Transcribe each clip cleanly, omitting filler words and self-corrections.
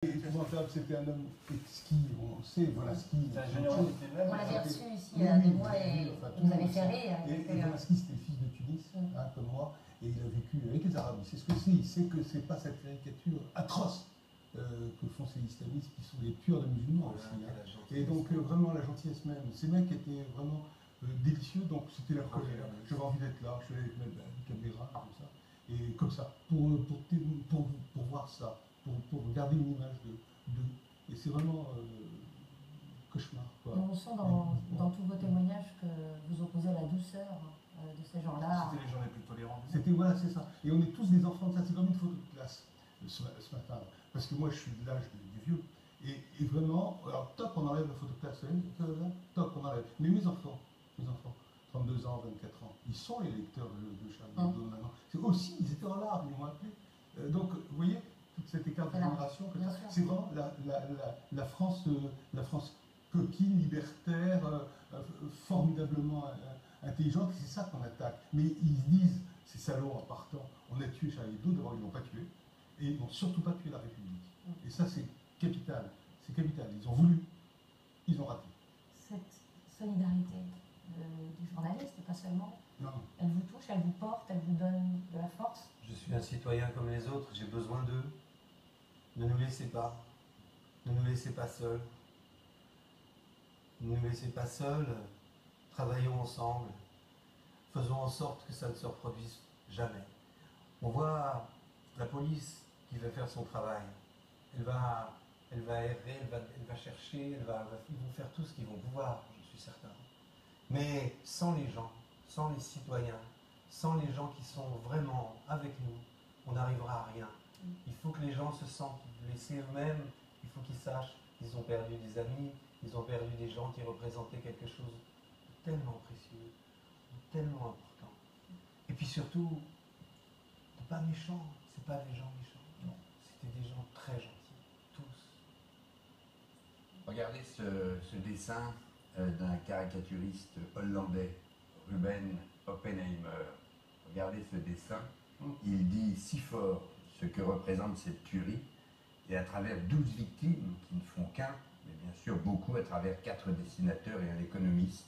Épouvantable, c'était un homme exquis, on sait, Volinsky. On l'avait reçu ici il y a des mois et il nous avait fait rire. Et Volinsky, c'était le fils de Tunis, comme moi, et il a vécu avec les Arabes. C'est ce que c'est, il sait que c'est pas cette caricature atroce que font ces islamistes qui sont des purs de musulmans aussi. Et donc, vraiment, la gentillesse même. Ces mecs étaient vraiment délicieux, donc c'était la colère. J'avais envie d'être là, je suis allé avec une caméra, comme ça. Et comme ça, pour voir ça, pour garder une image d'eux. Et c'est vraiment cauchemar. Quoi. On sent dans tous vos témoignages que vous opposez à la douceur de ces gens-là. C'était les gens les plus tolérants. C'était, voilà, c'est ça. Et on est tous des enfants de ça. C'est comme une photo de classe ce matin. Parce que moi, je suis de l'âge du vieux. Et vraiment, alors top, on enlève la photo de classe. Top, on enlève. Mais mes enfants, 32 ans, 24 ans, ils sont les lecteurs de Charlie Hebdo maintenant. C'est aussi, ils étaient en larmes, ils m'ont appelé. Donc, vous voyez, toute cette écart de génération, c'est vraiment la France coquine, libertaire, formidablement intelligente, c'est ça qu'on attaque. Mais ils se disent, ces salauds en partant, on a tué Charlie Hebdo, d'abord ils ne l'ont pas tué, et ils n'ont surtout pas tué la République. Et ça c'est capital, ils ont voulu, ils ont raté. Cette solidarité du journaliste, pas seulement, elle vous touche, elle vous porte, elle vous donne de la force? Je suis un citoyen comme les autres, j'ai besoin d'eux. Ne nous laissez pas. Ne nous laissez pas seuls. Ne nous laissez pas seuls. Travaillons ensemble. Faisons en sorte que ça ne se reproduise jamais. On voit la police qui va faire son travail. Elle va errer, elle va chercher, ils vont faire tout ce qu'ils vont pouvoir, je suis certain. Mais sans les gens, sans les citoyens, sans les gens qui sont vraiment avec nous, on n'arrivera à rien. Il faut que les gens se sentent laissés eux-mêmes, il faut qu'ils sachent qu'ils ont perdu des amis, ils ont perdu des gens qui représentaient quelque chose de tellement précieux, de tellement important. Et puis surtout, de pas méchants, c'est pas des gens méchants, non, c'était des gens très gentils, tous. Regardez ce dessin d'un caricaturiste hollandais, Ruben Oppenheimer. Regardez ce dessin, il dit si fort ce que représente cette tuerie, et à travers 12 victimes qui ne font qu'un, mais bien sûr beaucoup à travers 4 dessinateurs et un économiste,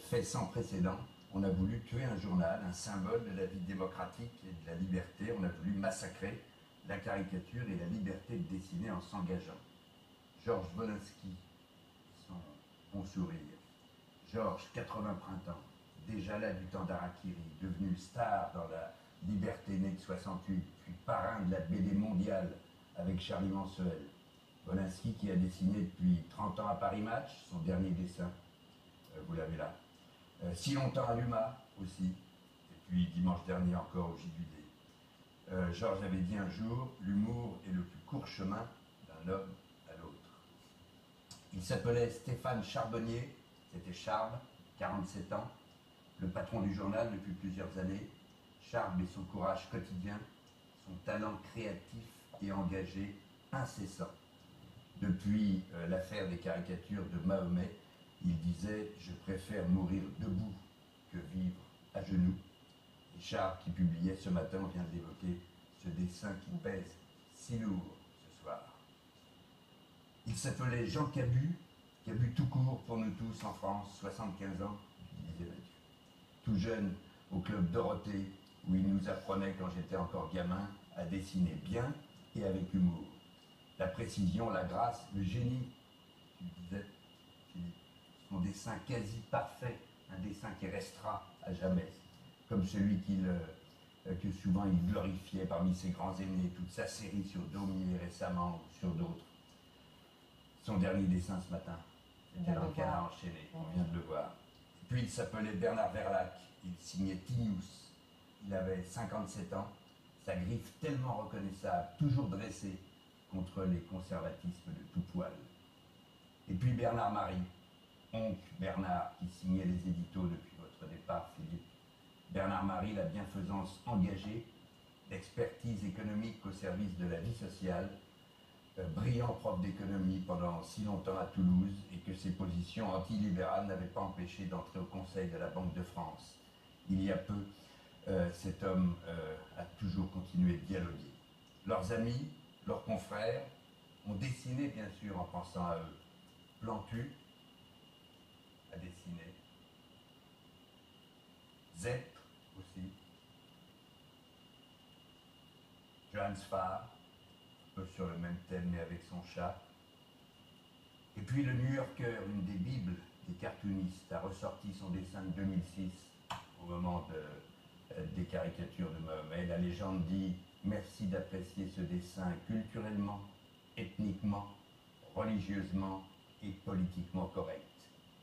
fait sans précédent. On a voulu tuer un journal, un symbole de la vie démocratique et de la liberté. On a voulu massacrer la caricature et la liberté de dessiner en s'engageant. Georges Volinsky, son bon sourire. Georges, 80 printemps, déjà là du temps d'Harakiri, devenu star dans la liberté née de 68, puis parrain de la BD mondiale avec Charlie Mansuel. Volinsky qui a dessiné depuis 30 ans à Paris Match, son dernier dessin, vous l'avez là. Si longtemps à l'UMA aussi, et puis dimanche dernier encore au JDD. Georges avait dit un jour, l'humour est le plus court chemin d'un homme à l'autre. Il s'appelait Stéphane Charbonnier, c'était Charles, 47 ans, le patron du journal depuis plusieurs années. Charles et son courage quotidien, son talent créatif et engagé incessant. Depuis l'affaire des caricatures de Mahomet, il disait « Je préfère mourir debout que vivre à genoux ». Et Charles, qui publiait ce matin, on vient de l'évoquer, ce dessin qui pèse si lourd ce soir. Il s'appelait Jean Cabu tout court pour nous tous en France, 75 ans, disait Mathieu. Tout jeune au club Dorothée, où il nous apprenait, quand j'étais encore gamin, à dessiner bien et avec humour. La précision, la grâce, le génie, tu disais, Philippe. Son dessin quasi parfait, un dessin qui restera à jamais, comme celui que souvent il glorifiait parmi ses grands aînés, toute sa série sur Daumier récemment, ou sur d'autres. Son dernier dessin ce matin, c'était dans le Canard enchaîné, on vient de le voir. Et puis il s'appelait Bernard Verlac, il signait Tinius, il avait 57 ans, sa griffe tellement reconnaissable, toujours dressée contre les conservatismes de tout poil. Et puis Bernard Marie, oncle Bernard, qui signait les éditos depuis votre départ, Philippe. Bernard Marie, la bienfaisance engagée, l'expertise économique au service de la vie sociale, brillant prof d'économie pendant si longtemps à Toulouse, et que ses positions antilibérales n'avaient pas empêché d'entrer au Conseil de la Banque de France. Il y a peu, cet homme a toujours continué de dialoguer. Leurs amis, leurs confrères ont dessiner, bien sûr, en pensant à eux. Plantu a dessiné. Zepp aussi. Johannes Farr, un peu sur le même thème, mais avec son chat. Et puis le New Yorker, une des bibles des cartoonistes, a ressorti son dessin de 2006 au moment des caricatures de Mahomet. La légende dit « Merci d'apprécier ce dessin culturellement, ethniquement, religieusement et politiquement correct.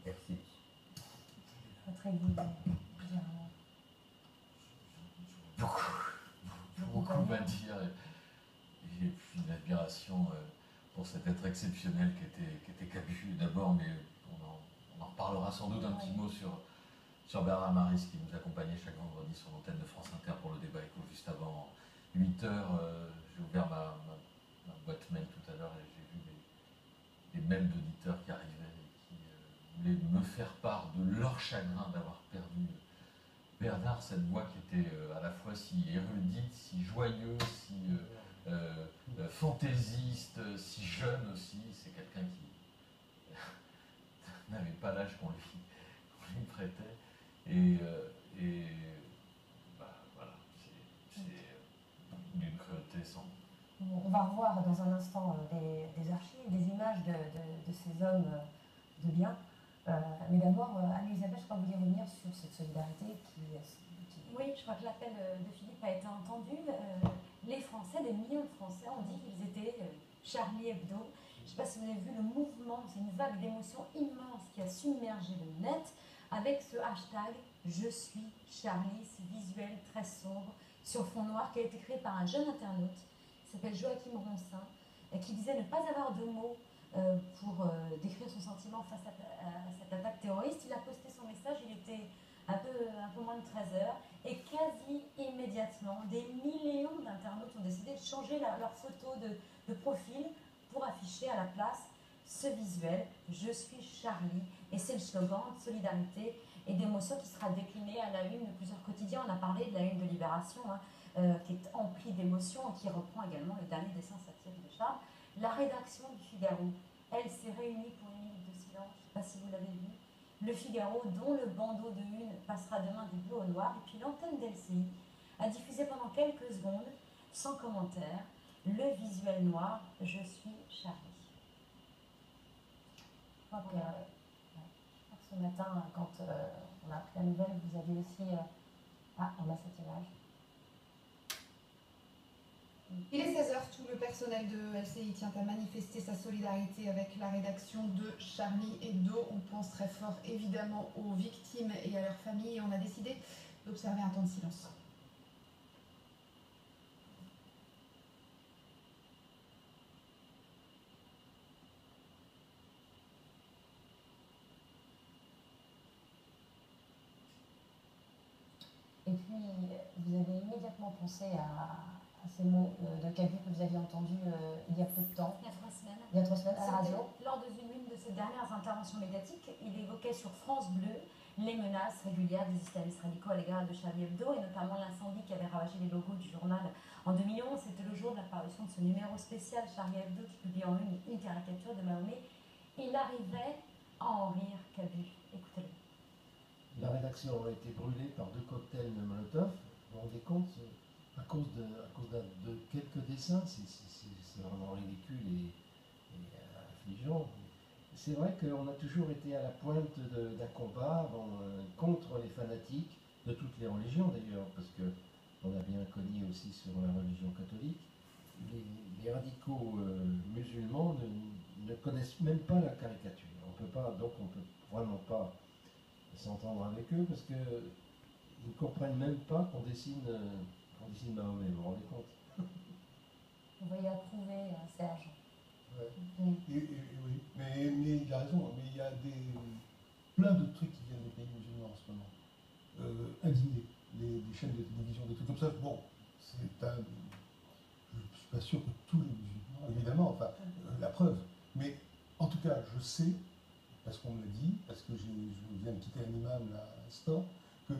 Merci. » Très bien. Beaucoup à dire, et puis une admiration pour cet être exceptionnel qui était Cabu d'abord, mais on en reparlera sans doute un petit mot sur Bernard Maris qui nous accompagnait chaque vendredi sur l'antenne de France Inter pour le débat éco juste avant 8 heures. J'ai ouvert ma boîte mail tout à l'heure et j'ai vu des mails d'auditeurs qui arrivaient et qui voulaient me faire part de leur chagrin d'avoir perdu Bernard, cette voix qui était à la fois si érudite, si joyeuse, si fantaisiste, si jeune aussi. C'est quelqu'un qui n'avait pas l'âge qu'on lui prêtait. Et voilà, c'est d'une cruauté sans. On va revoir dans un instant des archives, des images de ces hommes de bien. Mais d'abord, Anne-Elisabeth, je crois que vous vouliez revenir sur cette solidarité qui... Oui, je crois que l'appel de Philippe a été entendu. Les Français, des millions de Français, ont dit qu'ils étaient Charlie Hebdo. Je ne sais pas si vous avez vu le mouvement, c'est une vague d'émotions immense qui a submergé le net avec ce hashtag « Je suis Charlie », ce visuel très sombre sur fond noir qui a été créé par un jeune internaute qui s'appelle Joachim Ronsin et qui disait ne pas avoir de mots pour décrire son sentiment face à cette attaque terroriste. Il a posté son message, il était un peu moins de 13 heures, et quasi immédiatement, des millions d'internautes ont décidé de changer leur photo de profil pour afficher à la place ce visuel « Je suis Charlie ». Et c'est le slogan de solidarité et d'émotion qui sera décliné à la une de plusieurs quotidiens. On a parlé de la une de Libération, qui est emplie d'émotions et qui reprend également le dernier dessin satirique de Charles. La rédaction du Figaro, elle s'est réunie pour une minute de silence, je ne sais pas si vous l'avez vu. Le Figaro, dont le bandeau de une passera demain du bleu au noir, et puis l'antenne d'LCI a diffusé pendant quelques secondes, sans commentaire, le visuel noir « Je suis Charlie ». Je crois que ce matin, quand on a appris la nouvelle, vous avez aussi... Ah, on a cette image. Il est 16h, tout le personnel de LCI tient à manifester sa solidarité avec la rédaction de Charlie Hebdo. On pense très fort évidemment aux victimes et à leurs familles et on a décidé d'observer un temps de silence. Et puis, vous avez immédiatement pensé à ces mots de Cabu que vous aviez entendus il y a peu de temps. Il y a 3 semaines. Il y a 3 semaines à la radio. Lors d'une de ses dernières interventions médiatiques, il évoquait sur France Bleu les menaces régulières des islamistes radicaux à l'égard de Charlie Hebdo, et notamment l'incendie qui avait ravagé les logos du journal en 2011. C'était le jour de la parution de ce numéro spécial Charlie Hebdo qui publie en une caricature de Mahomet. Il arrivait à en rire, Cabu. Écoutez-le. La rédaction a été brûlée par 2 cocktails de Molotov. Vous vous rendez compte, à cause de quelques dessins, c'est vraiment ridicule et affligeant. C'est vrai qu'on a toujours été à la pointe d'un combat contre les fanatiques, de toutes les religions d'ailleurs, parce qu'on a bien cogné aussi sur la religion catholique. Les radicaux musulmans ne connaissent même pas la caricature. On peut vraiment pas s'entendre avec eux parce qu'ils ne comprennent même pas qu'on dessine Mahomet, vous vous rendez compte? Vous voyez approuver, Serge. Ouais. Oui, mais il a raison, mais il y a plein de trucs qui viennent des pays musulmans en ce moment. Indignés, des chaînes de télévision, des trucs comme ça. Bon, je ne suis pas sûr que tous les musulmans, évidemment, enfin, la preuve. Mais en tout cas, je sais, parce qu'on me l'a dit, parce que je viens de quitter un imam là, à l'instant, que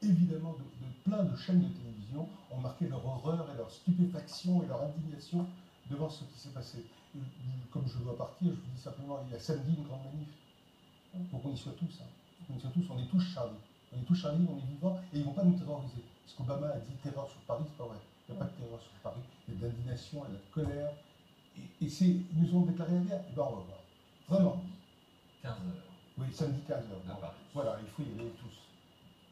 évidemment de plein de chaînes de télévision ont marqué leur horreur et leur stupéfaction et leur indignation devant ce qui s'est passé. Comme je dois partir, je vous dis simplement, il y a samedi une grande manif. Il faut qu'on y soit tous. Hein. On y soit tous, on est tous Charlie. On est tous Charlie, on est vivants, et ils ne vont pas nous terroriser. Parce qu'Obama a dit terreur sur Paris, c'est pas vrai. Il n'y a pas de terreur sur Paris. Il y a de l'indignation, il y a de la colère. Et ils nous ont déclaré la guerre. Et bien on va voir. Vraiment. 15 heures. Oui, samedi 15h. À Paris. Voilà, il faut y aller tous.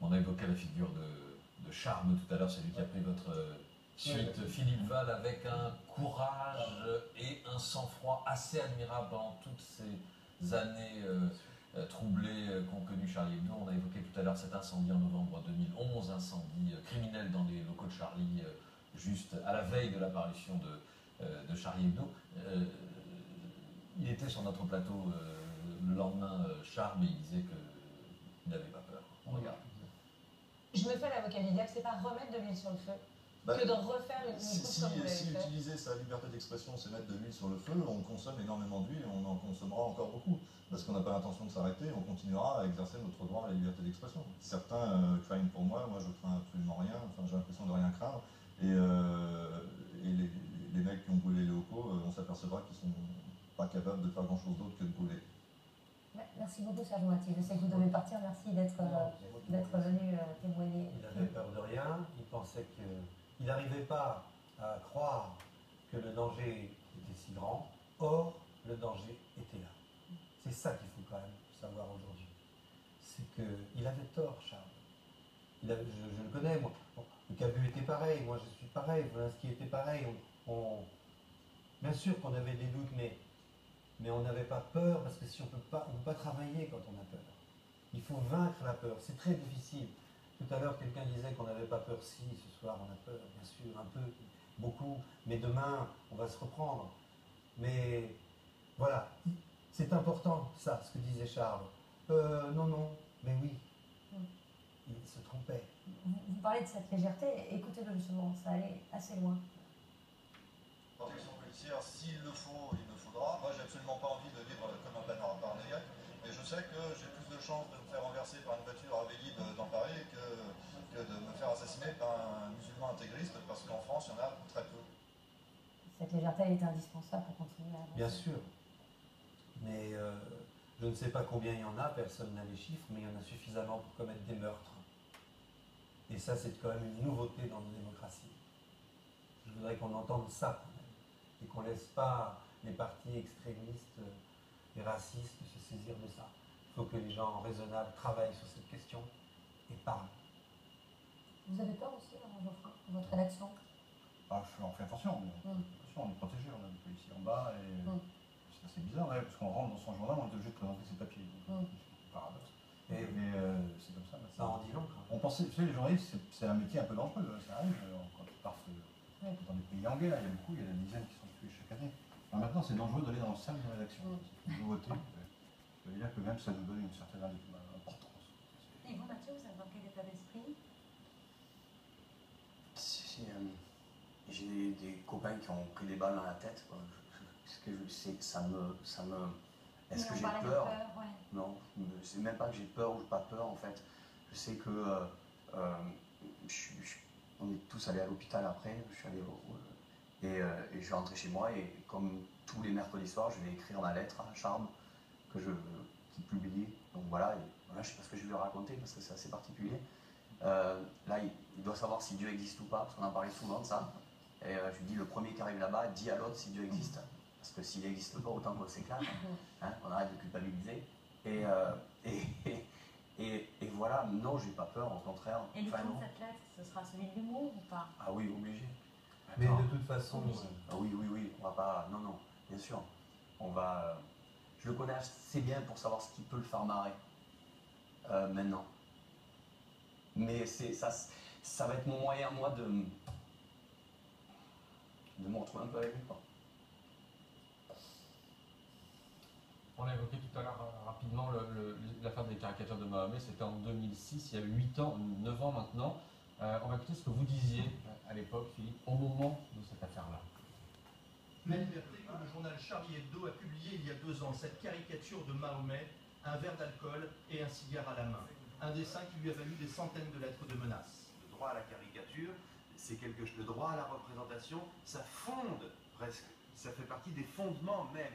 On a évoqué la figure de Charme tout à l'heure, celui qui a pris votre suite, Philippe Val, avec un courage et un sang-froid assez admirable pendant toutes ces années troublées qu'ont connu Charlie Hebdo. On a évoqué tout à l'heure cet incendie en novembre 2011, incendie criminel dans les locaux de Charlie, juste à la veille de l'apparition de Charlie Hebdo. Il était sur notre plateau le lendemain, Charme, et il disait qu'il n'avait pas peur. On regarde. Je me fais l'avocat du diable, c'est pas remettre de l'huile sur le feu que de refaire une course comme vous l'avez Si fait. utiliser sa liberté d'expression, c'est mettre de l'huile sur le feu, on consomme énormément d'huile et on en consommera encore beaucoup. Parce qu'on n'a pas l'intention de s'arrêter, on continuera à exercer notre droit à la liberté d'expression. Certains craignent pour moi je crains absolument rien, enfin j'ai l'impression de rien craindre. Et les mecs qui ont brûlé les locaux, on s'apercevra qu'ils sont pas capables de faire grand chose d'autre que de brûler. Merci beaucoup, Serge Moitié. Je sais que vous devez partir. Merci d'être venu témoigner. Il n'avait peur de rien, il pensait qu'il n'arrivait pas à croire que le danger était si grand. Or, le danger était là. C'est ça qu'il faut quand même savoir aujourd'hui. C'est qu'il avait tort, Charles. Je le connais, moi. Bon, le Cabu était pareil, moi je suis pareil, Volinsky était pareil. Bien sûr qu'on avait des doutes, mais on n'avait pas peur, parce que si on ne peut pas travailler quand on a peur. Il faut vaincre la peur, c'est très difficile. Tout à l'heure, quelqu'un disait qu'on n'avait pas peur. Si, ce soir on a peur, bien sûr, un peu, beaucoup, mais demain, on va se reprendre. Mais voilà, c'est important, ça, ce que disait Charles. Non, mais oui, il se trompait. Vous parlez de cette légèreté, écoutez-le justement, ça allait assez loin. Protection policière, s'il le faut, il le faudra. Moi, j'ai absolument pas envie de vivre comme un paranoïaque, mais je sais que j'ai plus de chances de me faire renverser par une voiture à Vélib dans Paris que de me faire assassiner par un musulman intégriste, parce qu'en France, il y en a très peu. Cette légèreté, elle est indispensable pour continuer à avancer. Bien sûr, mais je ne sais pas combien il y en a, personne n'a les chiffres, mais il y en a suffisamment pour commettre des meurtres. Et ça, c'est quand même une nouveauté dans nos démocraties. Je voudrais qu'on entende ça quand même, et qu'on ne laisse pas les partis extrémistes et racistes se saisir de ça. Il faut que les gens raisonnables travaillent sur cette question et parlent. Vous avez peur aussi, Geoffrin, de votre rédaction? On fait attention, on est protégé, on a des policiers en bas, et c'est assez bizarre, parce qu'on rentre dans son journal, on est obligé de présenter ses papiers. C'est un paradoxe. Mais c'est comme ça. Ça en dit long. On pensait, vous savez, les journalistes, c'est un métier un peu dangereux, ça arrive, quand ils partent dans des pays en guerre, il y a des dizaines qui sont tués chaque année. Alors maintenant, c'est dangereux d'aller dans le salle de rédaction. C'est une nouveauté. Ça veut dire que même ça nous donne une certaine importance. Et vous, Mathieu, vous êtes dans quel état d'esprit? J'ai des copains qui ont pris des balles dans la tête. Quoi. Est-ce que j'ai peur? Ouais. Non, c'est même pas que j'ai peur ou pas peur en fait. Je sais que on est tous allés à l'hôpital après. Je suis allé et je suis rentré chez moi et comme tous les mercredis soirs, je vais écrire ma lettre à Charme qui publie. Donc voilà, je ne sais pas ce que je vais lui raconter parce que c'est assez particulier. Là, il doit savoir si Dieu existe ou pas, parce qu'on en parlait souvent de ça. Et je lui dis, le premier qui arrive là-bas, dit à l'autre si Dieu existe. Parce que s'il n'existe pas, autant qu'on s'éclate, on arrête de culpabiliser. Et voilà, non, j'ai pas peur, au contraire. Et le fond de cette lettre, ce sera celui de l'humour ou pas? Ah oui, obligé. Mais de toute façon... Ah oui, on va pas... Non, bien sûr. On va... Je le connais assez bien pour savoir ce qui peut le faire marrer. Maintenant. Mais ça va être mon moyen, moi, de me retrouver un peu avec lui, quoi. On l'a évoqué tout à l'heure rapidement, l'affaire des caricatures de Mahomet, c'était en 2006, il y a 8 ans, 9 ans maintenant. On va écouter ce que vous disiez à l'époque, Philippe, au moment de cette affaire-là. La Liberté, que le journal Charlie Hebdo a publié il y a 2 ans, cette caricature de Mahomet, un verre d'alcool et un cigare à la main. Un dessin qui lui a valu des centaines de lettres de menaces. Le droit à la caricature, c'est le droit à la représentation, ça fonde presque, ça fait partie des fondements même